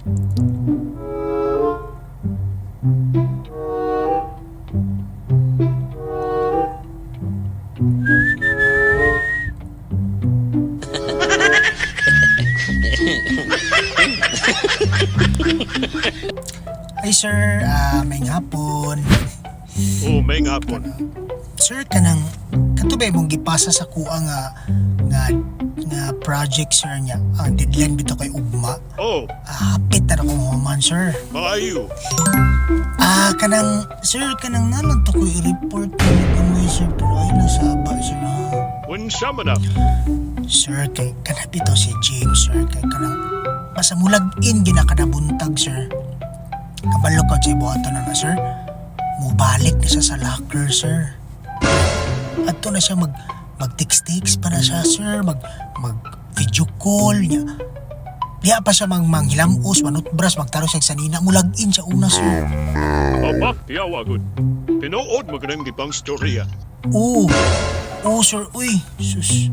Ay sir, may hapon. Oh, may hapon. Sir, kanang katubay mong gipasa sa kuha nga project sir niya. Ang deadline bito kay ugma. Oh, Hapit na akong human sir. maayo. Kanang sir, kanang nalang to ko i-report ko may sir, pero ay nasaba sir ha. When sama na. Sir, kay kanang bito si James sir, kay kanang basta mulag-in ginakadabuntag sir. Kabalo ka siya buhatan na sir. Mubalik na siya sa locker sir. At to na siya mag-text pa na siya sir. Mag video call niya. Diya pa siya manghilamos, manutbras, magtaro siya sa nina. Mulag-in siya una sir. Aba, tiyawagod. Pinood mo ganang gipang storya. Oo sir. Uy, sus.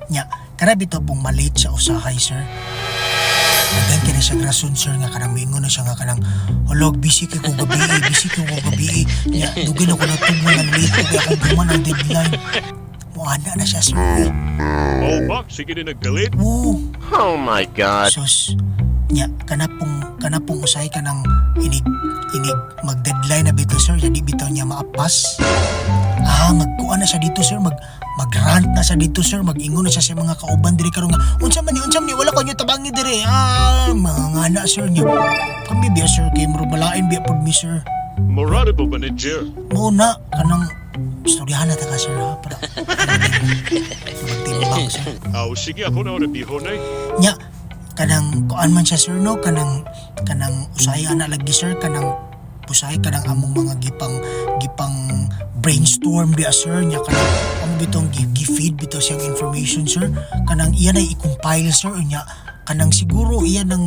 Nya, karabi to pong malate siya usahay sir. Nagdan kina siya rason sir nga kanang mingo na siya nga kanang hulog busy kay ko gabi nya dugay na ko na tubo na late kaya akong guman ang deadline muana na siya sir Oh, ba? Sige din naggalit. oo Oh my God. sus nya kanapong usay ka ng inig mag-deadline na bito sir jadi bitaw niya maapas magkuha na siya dito sir mag-rant na siya dito sir mag-ingon na siya sa mga kauban diri karon nga unsa man ni wala ko nyo tabangi diri mga ngana sir niya kami biya sir kay muro balain biya pud mi sir Morado po ba ni Jer? muna kanang istoryahan na ta ka sir ha para magtimbang sir Sige ako na na bihon ay. nya kanang kuan man siya sir no kanang usay ana lagi sir kanang pusay kanang among mga gipang brainstorm di sir nya kanang amo bitong gi-feed bitaw siyang information sir kanang iyan ay i-compile sir nya kanang siguro iyan ang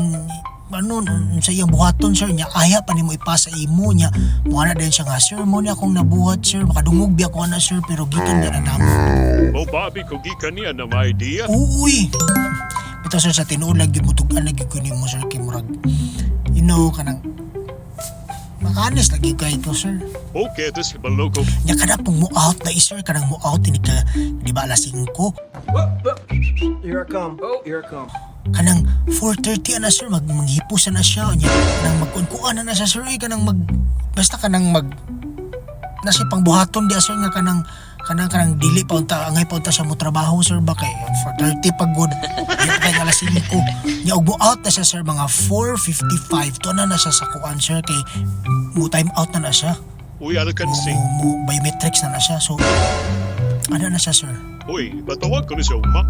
sa iyang buhaton sir nya aya pa nimo ipasa imo nya mo na din siya nga sir mo ni akong nabuhat sir makadungog biya ko na sir pero gikan na namo Oh, babi ko gikan niya na may idea. uy bitaw sir sa tinuod lagi mutugan lagi ko nimo sir kay murag you know kanang makanis lagi kay ko sir Okay, tas baloko. nya kada pong mo out na sir kanang mo out ini ka di ba alas 5 Here I come. Oh, here I come. kanang 4:30 na sir manghipusan na siya nya kanang magkuan na siya sir kanang basta kanang nasa pangbuhaton dia sir nga kanang dili pa unta angay pa unta siya mo trabaho sir ba kay 4:30 pagod kay alas 5 nya og mo out na siya sir mga 4:55 to na siya sa kuan sir kay mo time out na siya Uy, ano ka si? mo biometrics na siya so ano na siya sir Uy, batawag ko na siya umak.